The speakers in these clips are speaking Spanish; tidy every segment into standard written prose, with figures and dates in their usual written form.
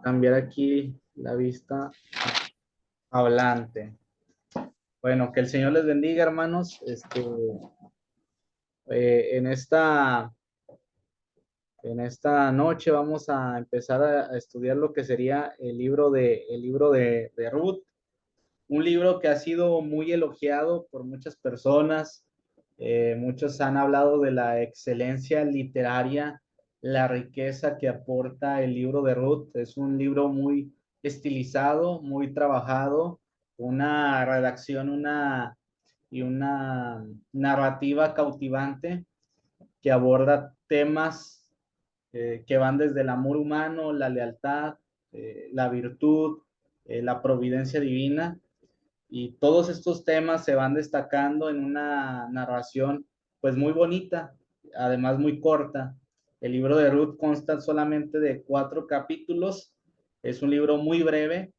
Cambiar aquí la vista hablante. Bueno, que el Señor les bendiga, hermanos. En esta noche vamos a empezar a estudiar lo que sería el libro de Ruth, un libro que ha sido muy elogiado por muchas personas. Muchos han hablado de la excelencia literaria, la riqueza que aporta el libro de Ruth. Es un libro muy estilizado, muy trabajado, una redacción, una narrativa cautivante que aborda temas que van desde el amor humano, la lealtad, la virtud, la providencia divina, y todos estos temas se van destacando en una narración pues muy bonita, además muy corta. El libro de Ruth consta solamente de 4 capítulos, es un libro muy breve,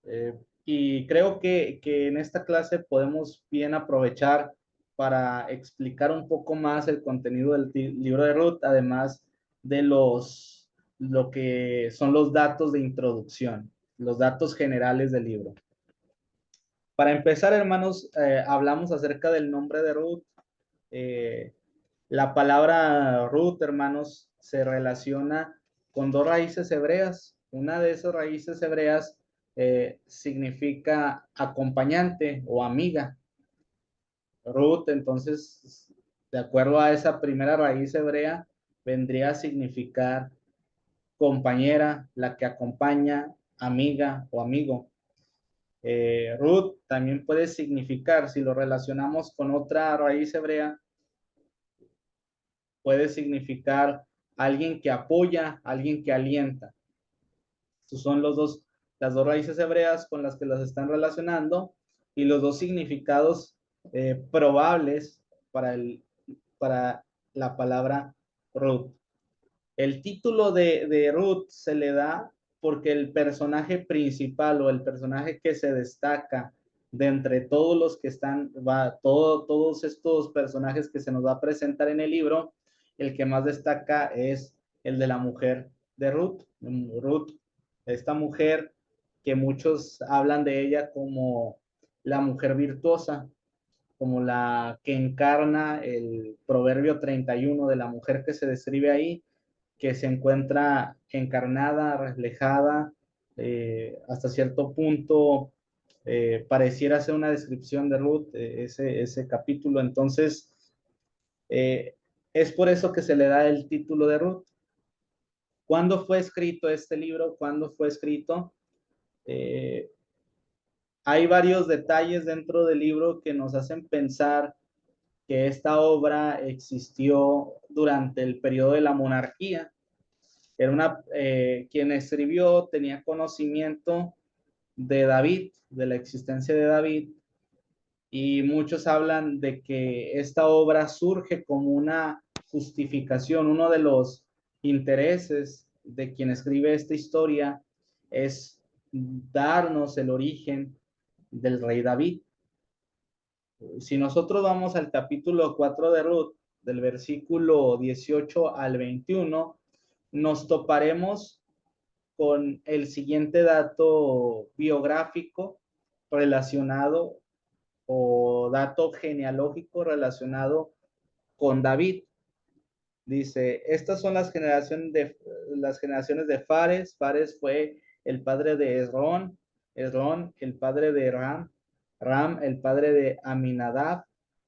eh, y creo que en esta clase podemos bien aprovechar para explicar un poco más el contenido del libro de Ruth, además de lo que son los datos de introducción, los datos generales del libro. Para empezar, hermanos, hablamos acerca del nombre de Ruth. Eh, la palabra Ruth, hermanos, se relaciona con dos raíces hebreas. Una de esas raíces hebreas significa acompañante o amiga. Ruth, entonces, de acuerdo a esa primera raíz hebrea, vendría a significar compañera, la que acompaña, amiga o amigo. Ruth también puede significar, si lo relacionamos con otra raíz hebrea, puede significar alguien que apoya, alguien que alienta. Estos son las dos raíces hebreas con las que las están relacionando, y los dos significados probables para, para la palabra Ruth. El título de Ruth se le da porque el personaje principal o el personaje que se destaca de entre todos los que están, todos estos personajes que se nos va a presentar en el libro, el que más destaca es el de la mujer de Ruth. Ruth, esta mujer que muchos hablan de ella como la mujer virtuosa, como la que encarna el proverbio 31 de la mujer que se describe ahí, que se encuentra encarnada, reflejada, hasta cierto punto pareciera ser una descripción de Ruth, ese capítulo. Entonces, eh, es por eso que se le da el título de Ruth. ¿Cuándo fue escrito este libro? ¿Cuándo fue escrito? Eh, Hay varios detalles dentro del libro que nos hacen pensar que esta obra existió durante el periodo de la monarquía. Quien escribió tenía conocimiento de David, de la existencia de David, y muchos hablan de que esta obra surge como una justificación. Uno de los intereses de quien escribe esta historia es darnos el origen del rey David. Si nosotros vamos al capítulo 4 de Ruth, del versículo 18 al 21, nos toparemos con el siguiente dato biográfico relacionado, o dato genealógico relacionado con David. Dice, estas son las generaciones de Fares. Fares fue el padre de Esrón, Esrón el padre de Ram, Ram el padre de Aminadab,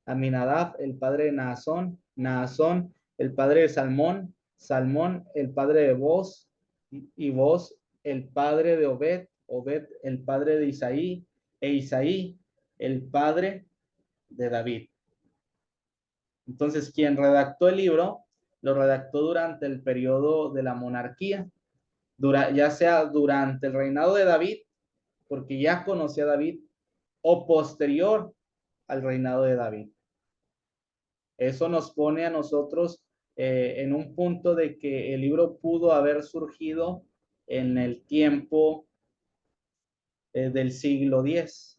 Aminadab el padre de Naasón, Naasón el padre de Salmón, Salmón el padre de Boz, y Boz el padre de Obed, Obed el padre de Isaí, e Isaí el padre de David. Entonces, quien redactó el libro, lo redactó durante el periodo de la monarquía, ya sea durante el reinado de David, porque ya conocía a David, o posterior al reinado de David. Eso nos pone a nosotros en un punto de que el libro pudo haber surgido en el tiempo del siglo X,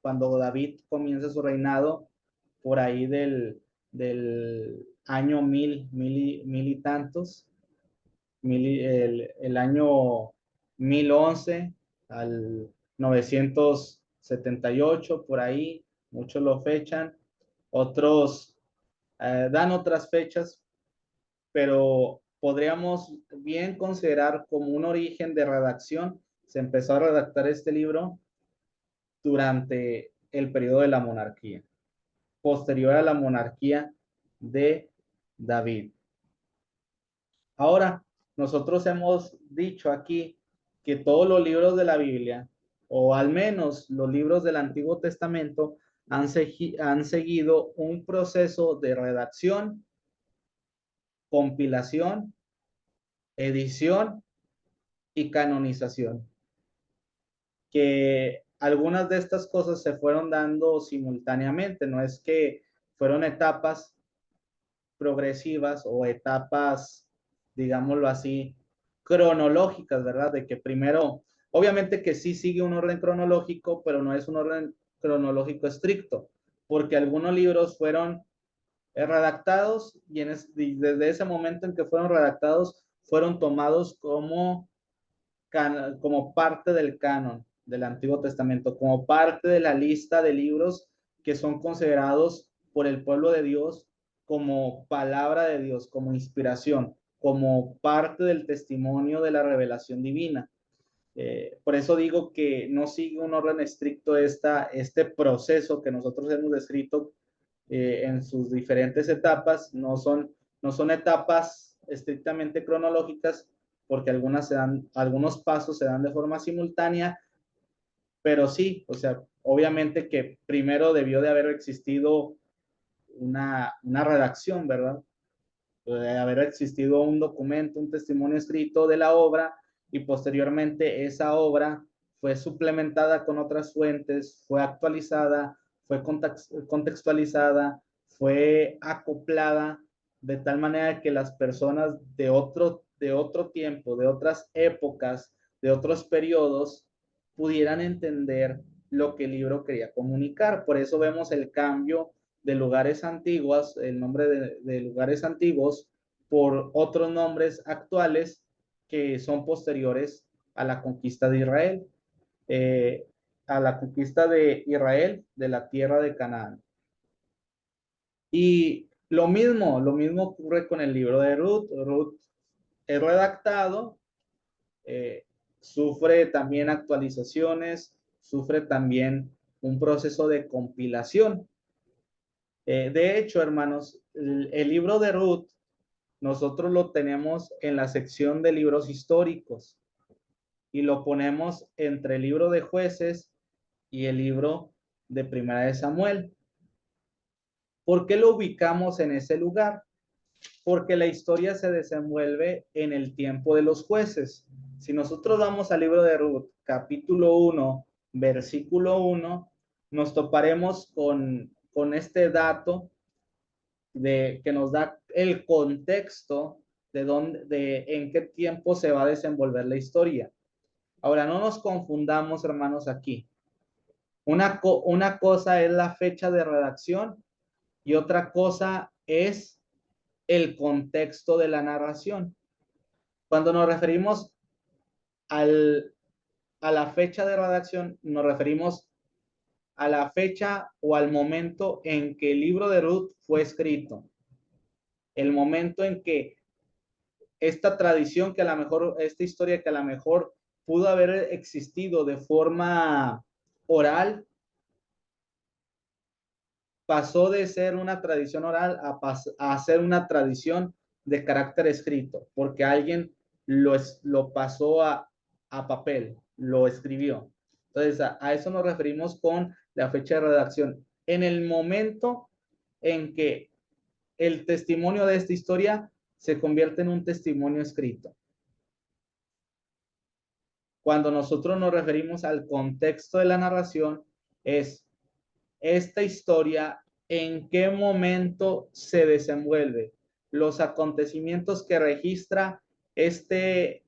cuando David comienza su reinado, por ahí del año mil y tantos, el año 1011 al 978, por ahí, muchos lo fechan, otros dan otras fechas, pero podríamos bien considerar como un origen de redacción. Se empezó a redactar este libro durante el periodo de la monarquía, posterior a la monarquía de David. Ahora, nosotros hemos dicho aquí que todos los libros de la Biblia, o al menos los libros del Antiguo Testamento, han seguido un proceso de redacción, compilación, edición y canonización, que algunas de estas cosas se fueron dando simultáneamente, no es que fueron etapas progresivas o etapas, digámoslo así, cronológicas, ¿verdad? De que primero, obviamente que sí sigue un orden cronológico, pero no es un orden cronológico estricto, porque algunos libros fueron redactados y desde ese momento en que fueron redactados, fueron tomados como parte del canon del Antiguo Testamento, como parte de la lista de libros que son considerados por el pueblo de Dios como palabra de Dios, como inspiración, como parte del testimonio de la revelación divina. Por eso digo que no sigue un orden estricto este proceso que nosotros hemos descrito en sus diferentes etapas. No son etapas estrictamente cronológicas, porque algunos pasos se dan de forma simultánea, pero sí, o sea, obviamente que primero debió de haber existido una redacción, ¿verdad? De haber existido un documento, un testimonio escrito de la obra, y posteriormente esa obra fue suplementada con otras fuentes, fue actualizada, fue contextualizada, fue acoplada de tal manera que las personas de otro tiempo, de otras épocas, de otros periodos, pudieran entender lo que el libro quería comunicar. Por eso vemos el cambio de lugares antiguos, el nombre de lugares antiguos, por otros nombres actuales que son posteriores a la conquista de Israel, eh, a la conquista de Israel de la tierra de Canaán. Y lo mismo ocurre con el libro de Ruth. Ruth es redactado, eh, sufre también actualizaciones, sufre también un proceso de compilación. De hecho, hermanos, el libro de Ruth nosotros lo tenemos en la sección de libros históricos y lo ponemos entre el libro de Jueces y el libro de Primera de Samuel. ¿Por qué lo ubicamos en ese lugar? Porque la historia se desenvuelve en el tiempo de los jueces. Si nosotros vamos al libro de Ruth, capítulo 1, versículo 1, nos toparemos con este dato que nos da el contexto de en qué tiempo se va a desenvolver la historia. Ahora, no nos confundamos, hermanos, aquí. Una cosa es la fecha de redacción y otra cosa es el contexto de la narración. Cuando nos referimos a la fecha de redacción, nos referimos a la fecha o al momento en que el libro de Ruth fue escrito. El momento en que esta tradición que a lo mejor, esta historia que a lo mejor pudo haber existido de forma oral, pasó de ser una tradición oral a ser una tradición de carácter escrito, porque alguien lo pasó a papel, lo escribió. Entonces, a eso nos referimos con la fecha de redacción. En el momento en que el testimonio de esta historia se convierte en un testimonio escrito. Cuando nosotros nos referimos al contexto de la narración, es esta historia, en qué momento se desenvuelve, los acontecimientos que registra este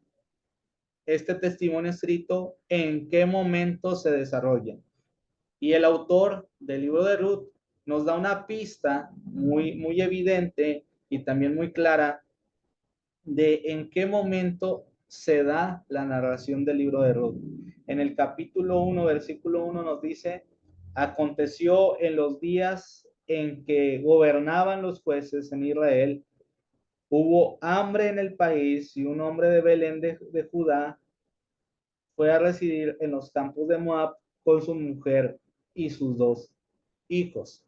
testimonio escrito, en qué momento se desarrollan. Y el autor del libro de Ruth nos da una pista muy, muy evidente y también muy clara de en qué momento se da la narración del libro de Ruth. En el capítulo 1, versículo 1 nos dice, aconteció en los días en que gobernaban los jueces en Israel, hubo hambre en el país y un hombre de Belén de Judá fue a residir en los campos de Moab con su mujer y sus dos hijos.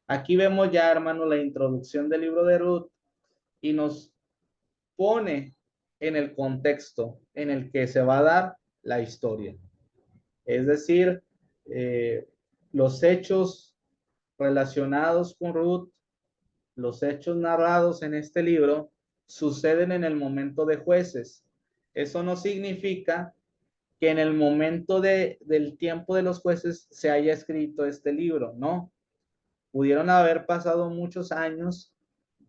Aquí vemos ya, hermano, la introducción del libro de Ruth y nos pone en el contexto en el que se va a dar la historia. Es decir, los hechos relacionados con Ruth, los hechos narrados en este libro, suceden en el momento de jueces. Eso no significa que en el momento del tiempo de los jueces se haya escrito este libro, ¿no? Pudieron haber pasado muchos años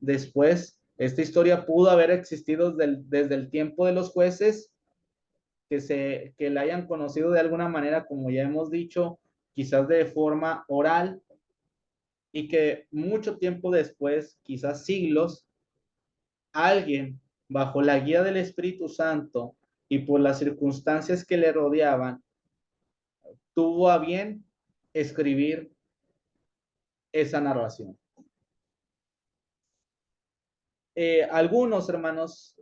después. Esta historia pudo haber existido desde el tiempo de los jueces, que la hayan conocido de alguna manera, como ya hemos dicho, quizás de forma oral, y que mucho tiempo después, quizás siglos, alguien bajo la guía del Espíritu Santo y por las circunstancias que le rodeaban, tuvo a bien escribir esa narración. Algunos hermanos,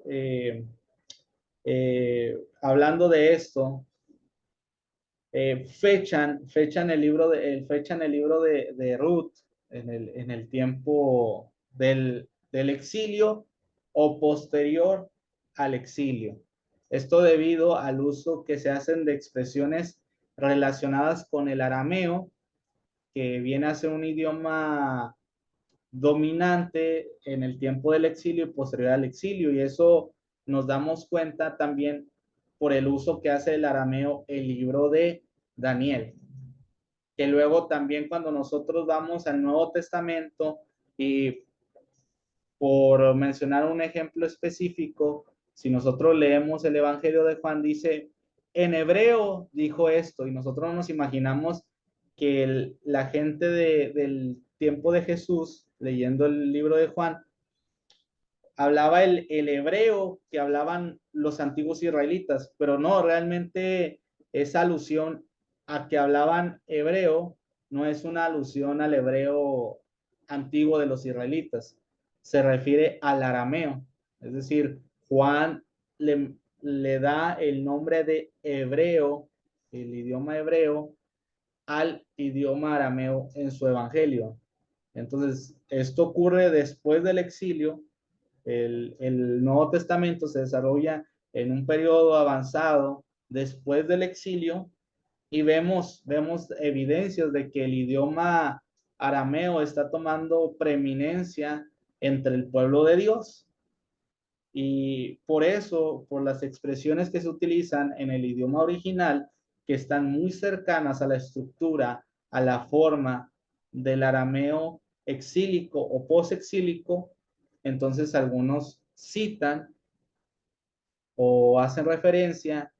hablando de esto, fechan el libro de Ruth en el tiempo del exilio o posterior al exilio. Esto debido al uso que se hacen de expresiones relacionadas con el arameo, que viene a ser un idioma dominante en el tiempo del exilio y posterior al exilio, y eso nos damos cuenta también por el uso que hace el arameo el libro de Daniel, que luego también cuando nosotros vamos al Nuevo Testamento, y por mencionar un ejemplo específico, si nosotros leemos el Evangelio de Juan, dice, en hebreo dijo esto, y nosotros nos imaginamos que la gente del tiempo de Jesús, leyendo el libro de Juan, hablaba el hebreo que hablaban los antiguos israelitas, pero no, realmente esa alusión a que hablaban hebreo no es una alusión al hebreo antiguo de los israelitas, se refiere al arameo, es decir, Juan le da el nombre de hebreo, el idioma hebreo, al idioma arameo en su evangelio. Entonces, esto ocurre después del exilio. El Nuevo Testamento se desarrolla en un periodo avanzado después del exilio, y vemos evidencias de que el idioma arameo está tomando preeminencia entre el pueblo de Dios. Y por eso, por las expresiones que se utilizan en el idioma original, que están muy cercanas a la estructura, a la forma del arameo exílico o posexílico, entonces algunos citan o hacen referencia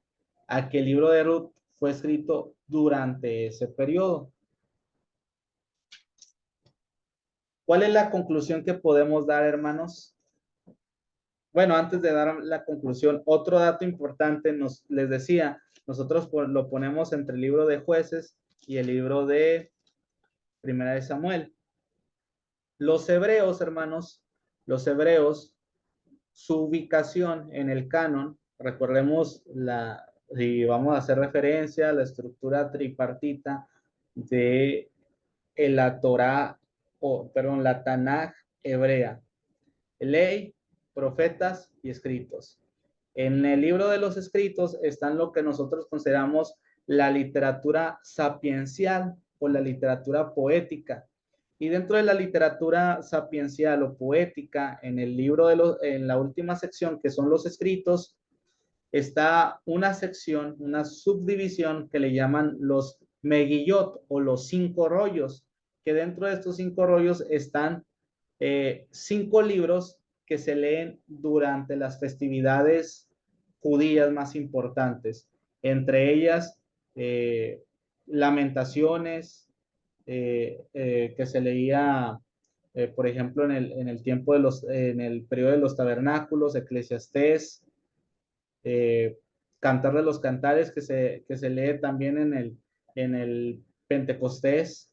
a que el libro de Ruth fue escrito durante ese periodo. ¿Cuál es la conclusión que podemos dar, hermanos? Bueno, antes de dar la conclusión, otro dato importante, les decía, nosotros lo ponemos entre el libro de Jueces y el libro de Primera de Samuel. Los hebreos, hermanos, los hebreos, su ubicación en el canon, recordemos si vamos a hacer referencia a la estructura tripartita de la Torá, la Tanaj hebrea: ley, profetas y escritos. En el libro de los escritos están lo que nosotros consideramos la literatura sapiencial o la literatura poética. Y dentro de la literatura sapiencial o poética, en el libro en la última sección, que son los escritos, está una sección, una subdivisión que le llaman los Megillot o los 5 rollos, que dentro de estos 5 rollos están 5 libros que se leen durante las festividades judías más importantes, entre ellas Lamentaciones, que se leía, por ejemplo, en el tiempo en el periodo de los tabernáculos, Eclesiastés, Cantar de los Cantares, que se lee también en el Pentecostés.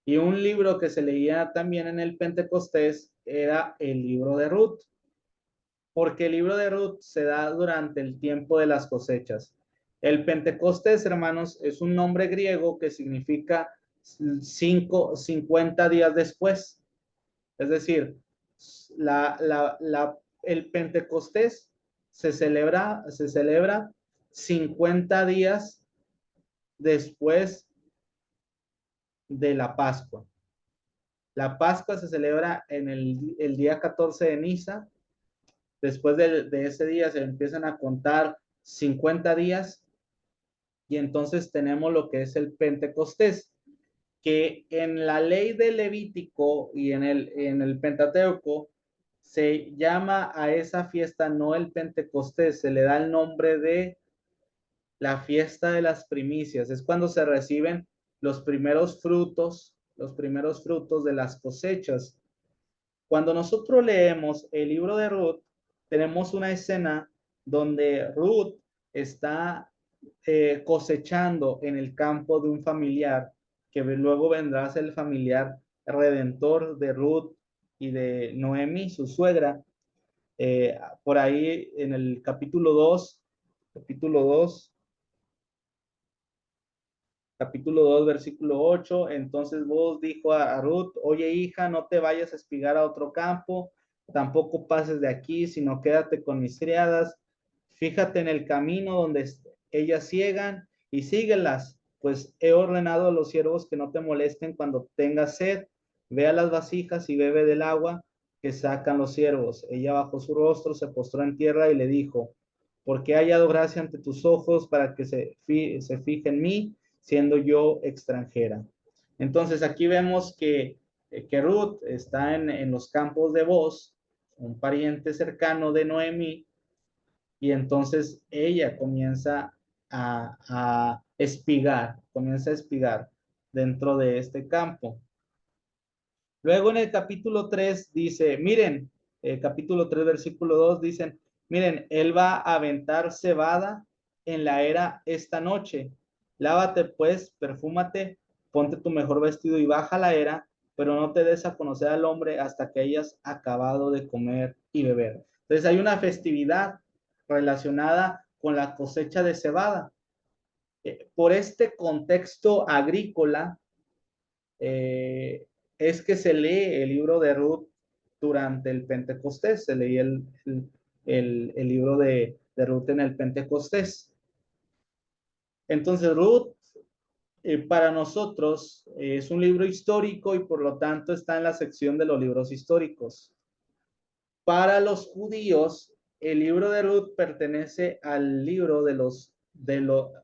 Y un libro que se leía también en el Pentecostés era el libro de Ruth, porque el libro de Ruth se da durante el tiempo de las cosechas. El Pentecostés, hermanos, es un nombre griego que significa 50 días después. Es decir, el Pentecostés se celebra 50 días después de la Pascua. La Pascua se celebra en el día 14 de Nisan. Después de ese día se empiezan a contar 50 días y entonces tenemos lo que es el Pentecostés, que en la ley de Levítico y en el Pentateuco se llama a esa fiesta no el Pentecostés, se le da el nombre de la fiesta de las primicias. Es cuando se reciben los primeros frutos de las cosechas. Cuando nosotros leemos el libro de Ruth, tenemos una escena donde Ruth está cosechando en el campo de un familiar que luego vendrá a ser el familiar redentor de Ruth y de Noemi, su suegra. Por ahí en el capítulo 2, versículo 8. Entonces vos dijo a Ruth: oye, hija, no te vayas a espigar a otro campo, tampoco pases de aquí, sino quédate con mis criadas. Fíjate en el camino donde ellas ciegan y síguelas, pues he ordenado a los siervos que no te molesten cuando tengas sed. Ve a las vasijas y bebe del agua que sacan los siervos. Ella bajó su rostro, se postró en tierra y le dijo: porque he hallado gracia ante tus ojos para que se fije en mí, siendo yo extranjera. Entonces aquí vemos que Ruth está en los campos de Boz, un pariente cercano de Noemí, y entonces ella comienza a espigar dentro de este campo. Luego en el capítulo 3 dice, miren, capítulo 3, versículo 2 dicen, miren, él va a aventar cebada en la era esta noche. Lávate pues, perfúmate, ponte tu mejor vestido y baja la era, pero no te des a conocer al hombre hasta que hayas acabado de comer y beber. Entonces hay una festividad relacionada con la cosecha de cebada. Por este contexto agrícola, es que se lee el libro de Ruth durante el Pentecostés. Se leía el libro de Ruth en el Pentecostés. Entonces, Ruth, para nosotros, es un libro histórico y por lo tanto está en la sección de los libros históricos. Para los judíos, el libro de Ruth pertenece al libro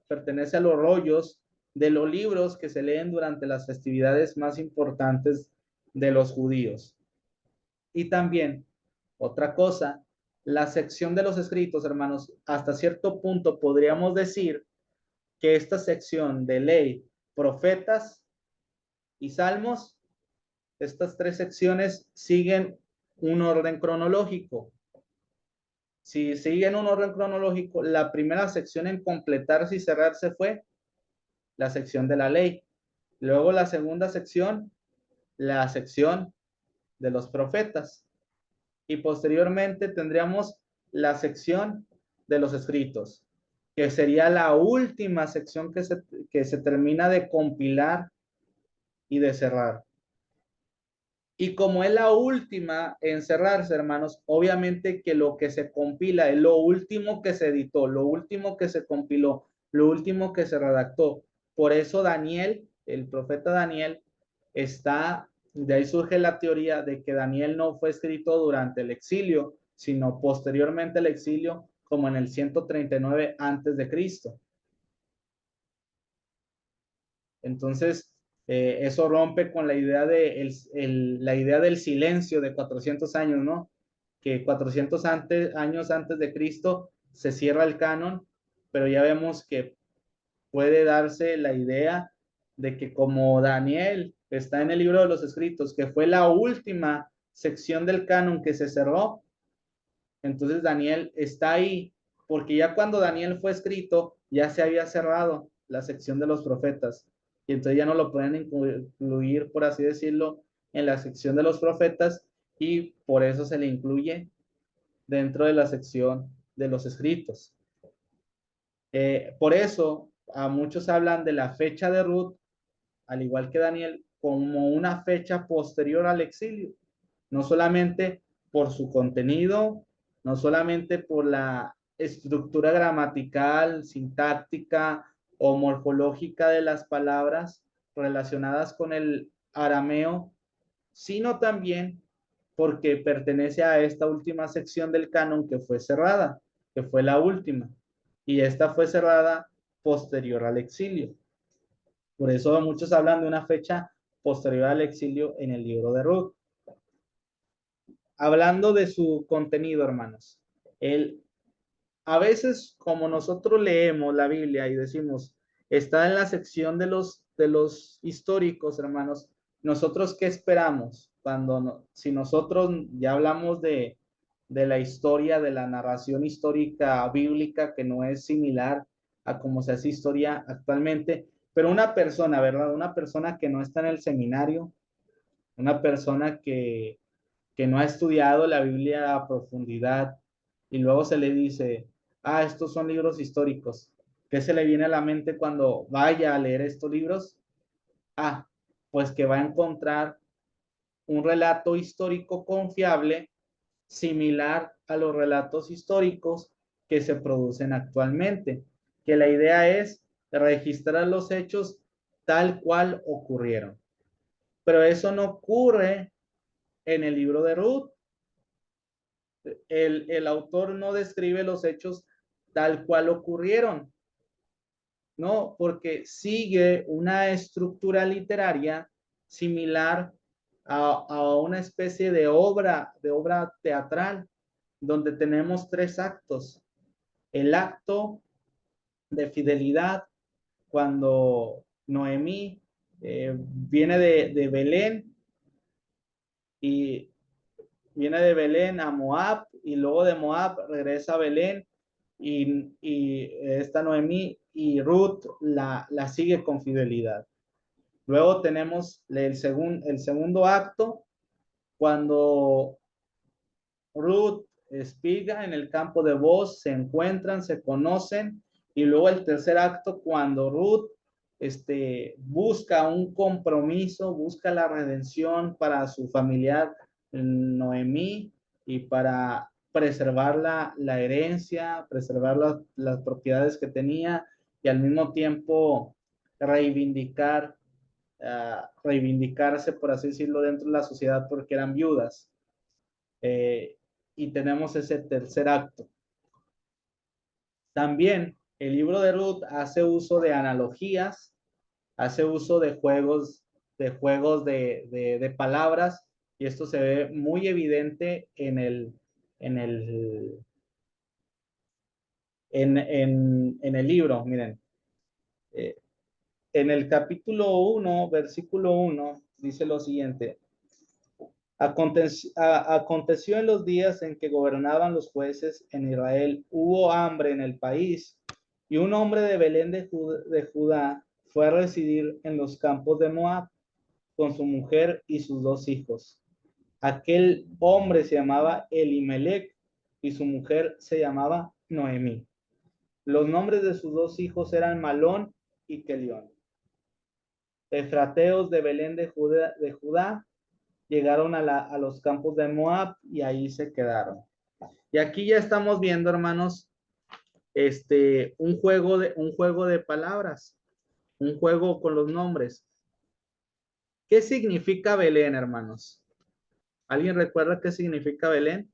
pertenece a los rollos de los libros que se leen durante las festividades más importantes de los judíos. Y también, otra cosa, la sección de los escritos, hermanos, hasta cierto punto podríamos decir que esta sección de ley, profetas y salmos, estas tres secciones siguen un orden cronológico. Si siguen un orden cronológico, la primera sección en completarse y cerrarse fue la sección de la ley. Luego la segunda sección, la sección de los profetas. Y posteriormente tendríamos la sección de los escritos, que sería la última sección que se termina de compilar y de cerrar. Y como es la última en cerrarse, hermanos, obviamente que lo que se compila es lo último que se editó, lo último que se compiló, lo último que se redactó. Por eso Daniel, el profeta Daniel, de ahí surge la teoría de que Daniel no fue escrito durante el exilio, sino posteriormente al exilio, como en el 139 antes de Cristo. Entonces, eso rompe con la idea, la idea del silencio de 400 años, ¿no? Que 400 años antes de Cristo se cierra el canon, pero ya vemos que puede darse la idea de que como Daniel está en el libro de los escritos, que fue la última sección del canon que se cerró, entonces Daniel está ahí porque ya cuando Daniel fue escrito, ya se había cerrado la sección de los profetas, y entonces ya no lo pueden incluir, por así decirlo, en la sección de los profetas, y por eso se le incluye dentro de la sección de los escritos. Por eso a muchos hablan de la fecha de Ruth, al igual que Daniel, como una fecha posterior al exilio, no solamente por su contenido, no solamente por la estructura gramatical, sintáctica o morfológica de las palabras relacionadas con el arameo, sino también porque pertenece a esta última sección del canon que fue cerrada, que fue la última, y esta fue cerrada posterior al exilio. Por eso muchos hablan de una fecha posterior al exilio en el libro de Ruth. Hablando de su contenido, hermanos, a veces como nosotros leemos la Biblia y decimos, está en la sección de los históricos, hermanos, nosotros ¿qué esperamos? Si nosotros ya hablamos de la historia, de la narración histórica bíblica, que no es similar a cómo se hace historia actualmente, pero una persona, ¿verdad? Una persona que no está en el seminario, una persona que no ha estudiado la Biblia a profundidad y luego se le dice, ah, estos son libros históricos. ¿Qué se le viene a la mente cuando vaya a leer estos libros? Ah, pues que va a encontrar un relato histórico confiable similar a los relatos históricos que se producen actualmente, que la idea es registrar los hechos tal cual ocurrieron. Pero eso no ocurre en el libro de Ruth. El autor no describe los hechos tal cual ocurrieron, ¿no? Porque sigue una estructura literaria similar a una especie de obra teatral, donde tenemos tres actos. El acto de fidelidad, cuando Noemí viene de Belén y viene de Belén a Moab y luego de Moab regresa a Belén y esta Noemí y Ruth la sigue con fidelidad. Luego tenemos el segundo acto, cuando Ruth espiga en el campo de Boz, se encuentran, se conocen, y luego el tercer acto, cuando Ruth busca un compromiso, busca la redención para su familiar Noemí y para preservar la herencia, preservar las propiedades que tenía y al mismo tiempo reivindicarse, por así decirlo, dentro de la sociedad porque eran viudas. Eh, y tenemos ese tercer acto. También el libro de Ruth hace uso de analogías, hace uso de palabras, y esto se ve muy evidente en el libro. Miren, eh, en el capítulo 1, versículo 1, dice lo siguiente: aconteció en los días en que gobernaban los jueces en Israel, hubo hambre en el país, y un hombre de Belén de Judá fue a residir en los campos de Moab con su mujer y sus dos hijos. Aquel hombre se llamaba Elimelech y su mujer se llamaba Noemí. Los nombres de sus dos hijos eran Malón y Kelión. Efrateos de Belén de Judá llegaron a los campos de Moab y ahí se quedaron. Y aquí ya estamos viendo, hermanos, un juego de palabras, un juego con los nombres. ¿Qué significa Belén, hermanos? ¿Alguien recuerda qué significa Belén?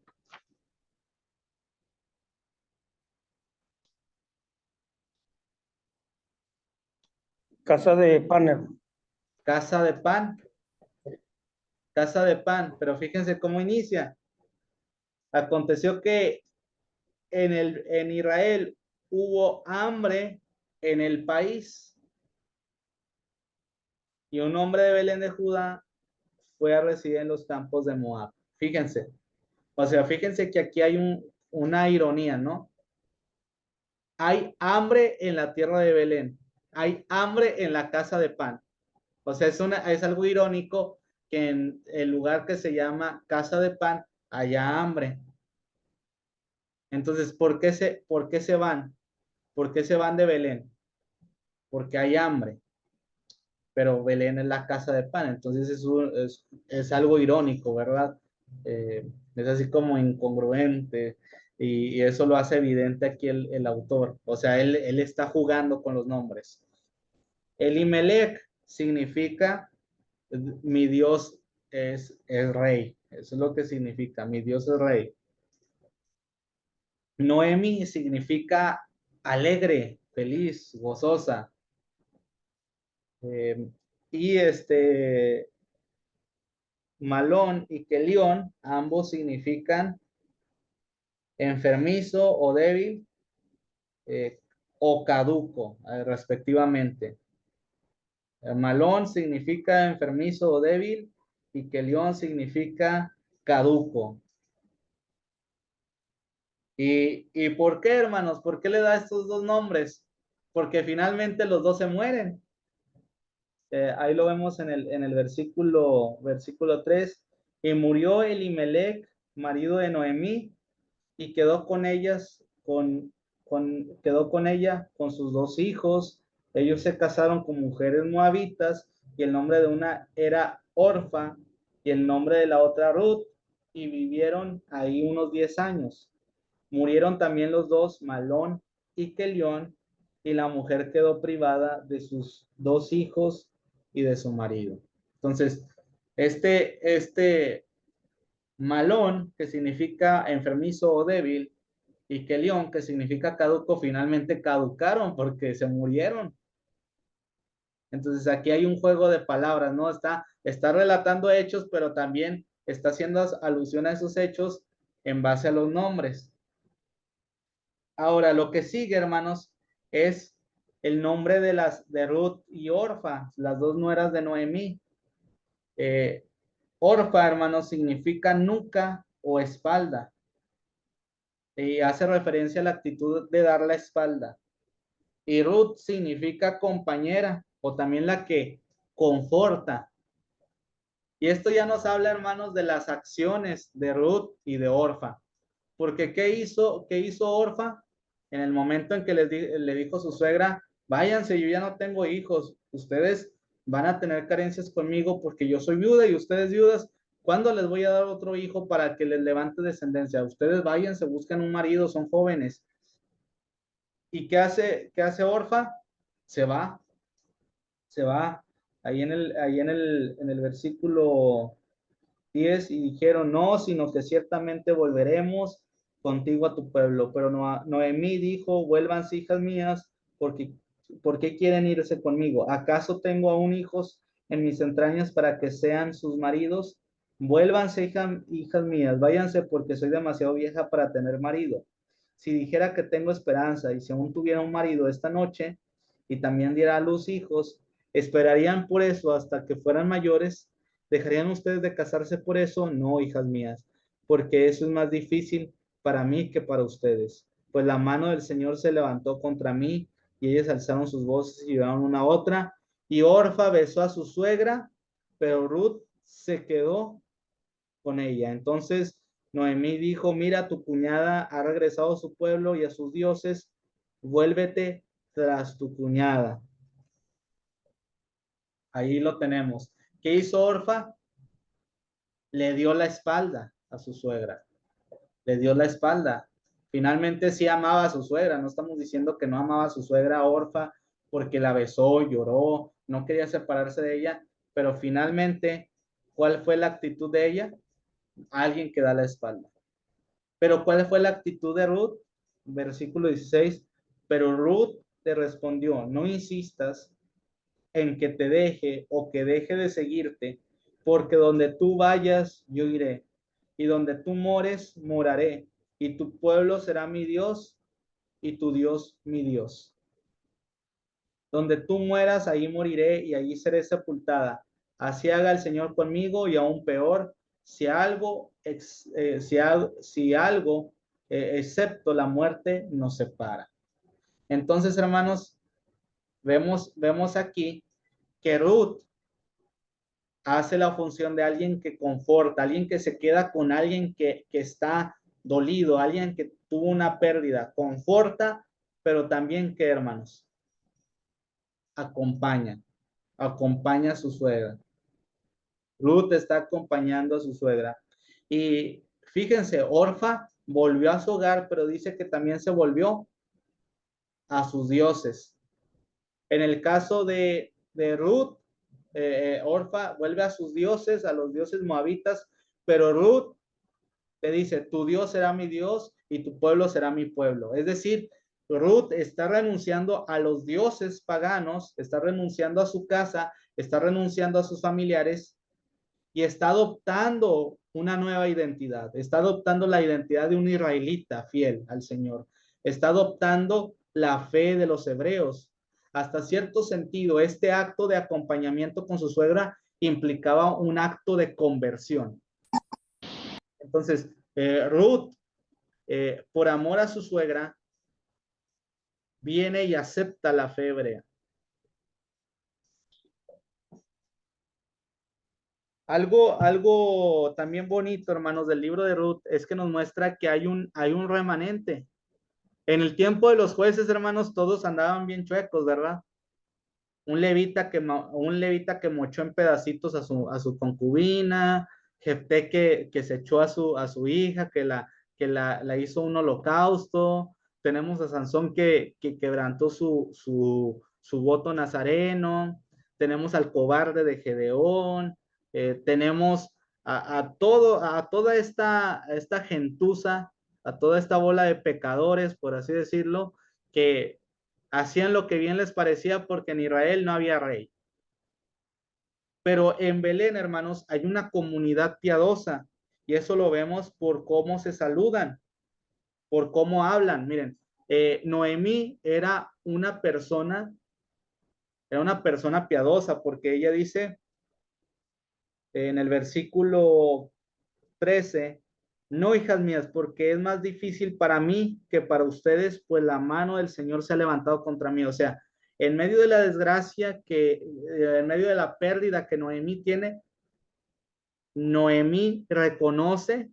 Casa de pan. Casa de pan, casa de pan, pero fíjense cómo inicia. Aconteció que en Israel hubo hambre en el país y un hombre de Belén de Judá fue a residir en los campos de Moab. Fíjense, o sea, fíjense que aquí hay una ironía, ¿no? hay hambre en la tierra de Belén, hay hambre en la casa de pan. O sea, es algo irónico que en el lugar que se llama casa de pan haya hambre. Entonces, por qué se van? ¿Por qué se van de Belén? Porque hay hambre, pero Belén es la casa de pan. Entonces, es algo irónico, ¿verdad? Es así como incongruente y eso lo hace evidente aquí el autor. O sea, él está jugando con los nombres. Elimelech significa mi Dios es rey. Eso es lo que significa, mi Dios es rey. Noemi significa alegre, feliz, gozosa. Eh, y Malón y Kelión, ambos significan enfermizo o débil eh, o caduco, respectivamente. Malón significa enfermizo o débil y Kelión significa caduco. ¿Y por qué, hermanos? ¿Por qué le da estos dos nombres? Porque finalmente los dos se mueren. Ahí lo vemos en el versículo 3. Y murió Elimelech, marido de Noemí, y quedó con ellas, quedó con ella, con sus dos hijos. Ellos se casaron con mujeres moabitas, y el nombre de una era Orfa, y el nombre de la otra Ruth, y vivieron ahí unos 10 años. Murieron también los dos, Malón y Kelión, y la mujer quedó privada de sus dos hijos y de su marido. Entonces, este Malón, que significa enfermizo o débil, y Kelión, que significa caduco, finalmente caducaron porque se murieron. Entonces, aquí hay un juego de palabras, ¿no? Está relatando hechos, pero también está haciendo alusión a esos hechos en base a los nombres. Ahora, lo que sigue, hermanos, es el nombre de Ruth y Orfa, las dos nueras de Noemí. Eh, Orfa, hermanos, significa nuca o espalda. Y hace referencia a la actitud de dar la espalda. Y Ruth significa compañera o también la que conforta. Y esto ya nos habla, hermanos, de las acciones de Ruth y de Orfa. Porque qué hizo Orfa? En el momento en que le dijo su suegra, váyanse, yo ya no tengo hijos, ustedes van a tener carencias conmigo porque yo soy viuda y ustedes viudas, ¿cuándo les voy a dar otro hijo para que les levante descendencia? Ustedes váyanse, buscan un marido, son jóvenes. ¿Y qué hace Orfa? Se va, se va. En el versículo 10 y dijeron, no, sino que ciertamente volveremos contigo a tu pueblo. Pero Noemí dijo, vuélvanse, hijas mías, ¿por qué quieren irse conmigo? ¿Acaso tengo aún hijos en mis entrañas para que sean sus maridos? Vuélvanse, hijas mías, váyanse porque soy demasiado vieja para tener marido. Si dijera que tengo esperanza y si aún tuviera un marido esta noche y también diera a luz hijos, esperarían por eso hasta que fueran mayores. ¿Dejarían ustedes de casarse por eso? No, hijas mías, porque eso es más difícil para mí que para ustedes. Pues la mano del Señor se levantó contra mí y ellas alzaron sus voces y llevaron una a otra. Y Orfa besó a su suegra, pero Ruth se quedó con ella. Entonces Noemí dijo, mira, tu cuñada ha regresado a su pueblo y a sus dioses, vuélvete tras tu cuñada. Ahí lo tenemos. ¿Qué hizo Orfa? Le dio la espalda a su suegra. Le dio la espalda. Finalmente sí amaba a su suegra. No estamos diciendo que no amaba a su suegra Orfa porque la besó, lloró, no quería separarse de ella, pero finalmente, ¿cuál fue la actitud de ella? Alguien que da la espalda. Pero ¿cuál fue la actitud de Ruth? Versículo 16. Pero Ruth te respondió, no insistas en que te deje o que deje de seguirte, porque donde tú vayas, yo iré, y donde tú mores, moraré, y tu pueblo será mi Dios, y tu Dios mi Dios. Donde tú mueras, ahí moriré, y allí seré sepultada. Así haga el Señor conmigo, y aún peor, si algo, excepto la muerte, nos separa. Entonces, hermanos, vemos aquí que Ruth hace la función de alguien que conforta, alguien que se queda con alguien que está dolido, alguien que tuvo una pérdida, conforta, pero también que, hermanos, acompaña, acompaña a su suegra. Ruth está acompañando a su suegra. Y fíjense, Orfa volvió a su hogar, pero dice que también se volvió a sus dioses. En el caso de Ruth, Orfa vuelve a sus dioses, a los dioses moabitas, pero Ruth le dice, tu Dios será mi Dios y tu pueblo será mi pueblo. Es decir, Ruth está renunciando a los dioses paganos, está renunciando a su casa, está renunciando a sus familiares y está adoptando una nueva identidad, está adoptando la identidad de un israelita fiel al Señor, está adoptando la fe de los hebreos. Hasta cierto sentido, este acto de acompañamiento con su suegra implicaba un acto de conversión. Entonces, Ruth, por amor a su suegra, viene y acepta la fe hebrea. Algo también bonito, hermanos, del libro de Ruth es que nos muestra que hay un remanente. En el tiempo de los jueces, hermanos, todos andaban bien chuecos, ¿verdad? Un levita que mochó en pedacitos a su concubina, Jefté que se echó a su hija, que la hizo un holocausto. Tenemos a Sansón que quebrantó su voto nazareno. Tenemos al cobarde de Gedeón. Tenemos a toda esta gentuza, a toda esta bola de pecadores, por así decirlo, que hacían lo que bien les parecía porque en Israel no había rey. Pero en Belén, hermanos, hay una comunidad piadosa y eso lo vemos por cómo se saludan, por cómo hablan. Miren, Noemí era una persona piadosa porque ella dice en el versículo 13, no, hijas mías, porque es más difícil para mí que para ustedes, pues la mano del Señor se ha levantado contra mí. O sea, en medio de la desgracia en medio de la pérdida que Noemí tiene, Noemí reconoce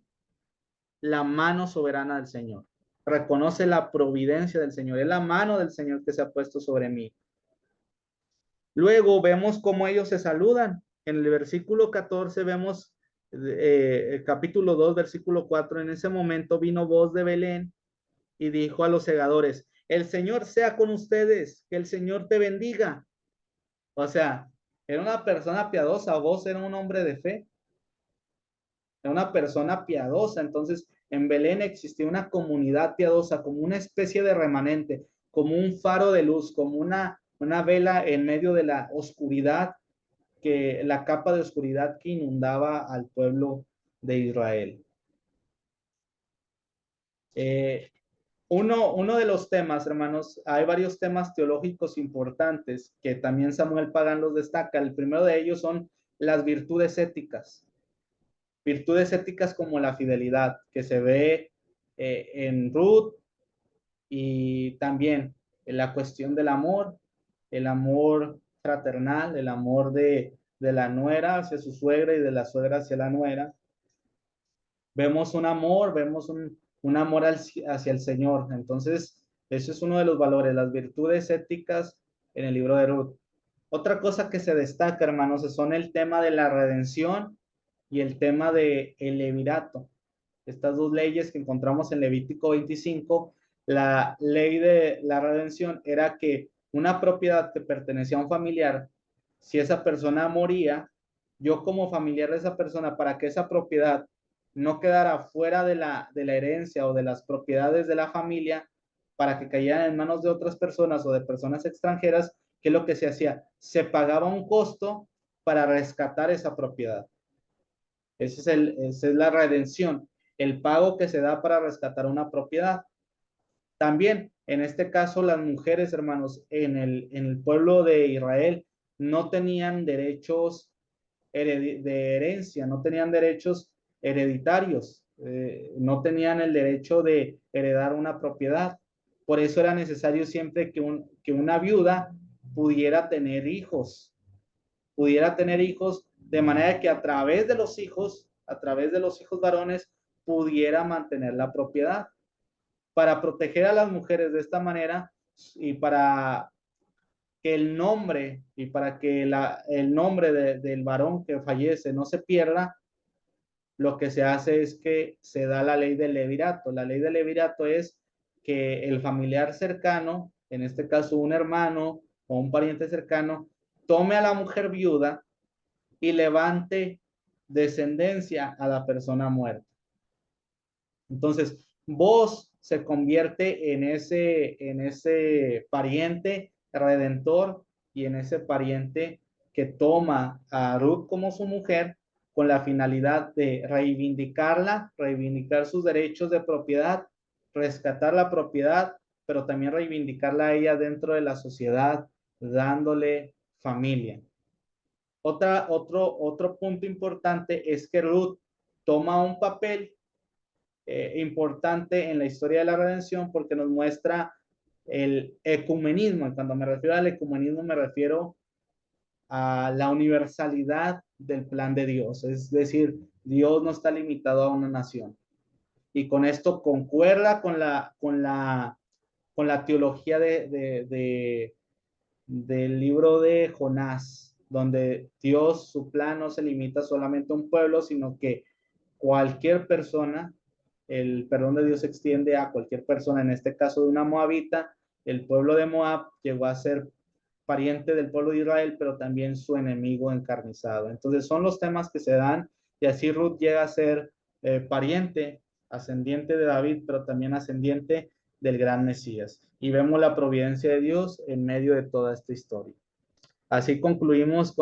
la mano soberana del Señor, reconoce la providencia del Señor, es la mano del Señor que se ha puesto sobre mí. Luego vemos cómo ellos se saludan. En el versículo 14 vemos capítulo 2, versículo 4, en ese momento vino voz de Belén y dijo a los segadores, el Señor sea con ustedes, que el Señor te bendiga. O sea, era una persona piadosa, vos era un hombre de fe, era una persona piadosa. Entonces, en Belén existía una comunidad piadosa, como una especie de remanente, como un faro de luz, como una vela en medio de la oscuridad, que la capa de oscuridad que inundaba al pueblo de Israel. Uno de los temas, hermanos, hay varios temas teológicos importantes que también Samuel Pagán los destaca. El primero de ellos son las virtudes éticas. Virtudes éticas como la fidelidad, que se ve en Ruth, y también en la cuestión del amor, el amor fraternal, el amor de la nuera hacia su suegra y de la suegra hacia la nuera. Vemos un amor hacia el Señor. Entonces, eso es uno de los valores, las virtudes éticas en el libro de Ruth. Otra cosa que se destaca, hermanos, son el tema de la redención y el tema del levirato. Estas dos leyes que encontramos en Levítico 25, la ley de la redención era que una propiedad que pertenecía a un familiar, si esa persona moría, yo como familiar de esa persona, para que esa propiedad no quedara fuera de la herencia o de las propiedades de la familia, para que cayeran en manos de otras personas o de personas extranjeras, ¿qué es lo que se hacía? Se pagaba un costo para rescatar esa propiedad. Esa es la redención, el pago que se da para rescatar una propiedad. También, en este caso, las mujeres, hermanos, en el pueblo de Israel no tenían derechos de herencia, no tenían derechos hereditarios, no tenían el derecho de heredar una propiedad. Por eso era necesario siempre que una viuda pudiera tener hijos, de manera que a través de los hijos, varones, pudiera mantener la propiedad. Para proteger a las mujeres de esta manera y para que el nombre el nombre del varón que fallece no se pierda, lo que se hace es que se da la ley del levirato. La ley del levirato es que el familiar cercano, en este caso un hermano o un pariente cercano, tome a la mujer viuda y levante descendencia a la persona muerta. Entonces, vos se convierte en ese pariente redentor y en ese pariente que toma a Ruth como su mujer con la finalidad de reivindicarla, reivindicar sus derechos de propiedad, rescatar la propiedad, pero también reivindicarla a ella dentro de la sociedad, dándole familia. Otro punto importante es que Ruth toma un papel importante en la historia de la redención porque nos muestra el ecumenismo. Y cuando me refiero al ecumenismo me refiero a la universalidad del plan de Dios. Es decir, Dios no está limitado a una nación. Y con esto concuerda con la teología del libro de Jonás, donde Dios, su plan no se limita solamente a un pueblo, sino que cualquier persona, el perdón de Dios se extiende a cualquier persona, en este caso de una moabita. El pueblo de Moab llegó a ser pariente del pueblo de Israel, pero también su enemigo encarnizado. Entonces son los temas que se dan y así Ruth llega a ser pariente, ascendiente de David, pero también ascendiente del gran Mesías. Y vemos la providencia de Dios en medio de toda esta historia. Así concluimos con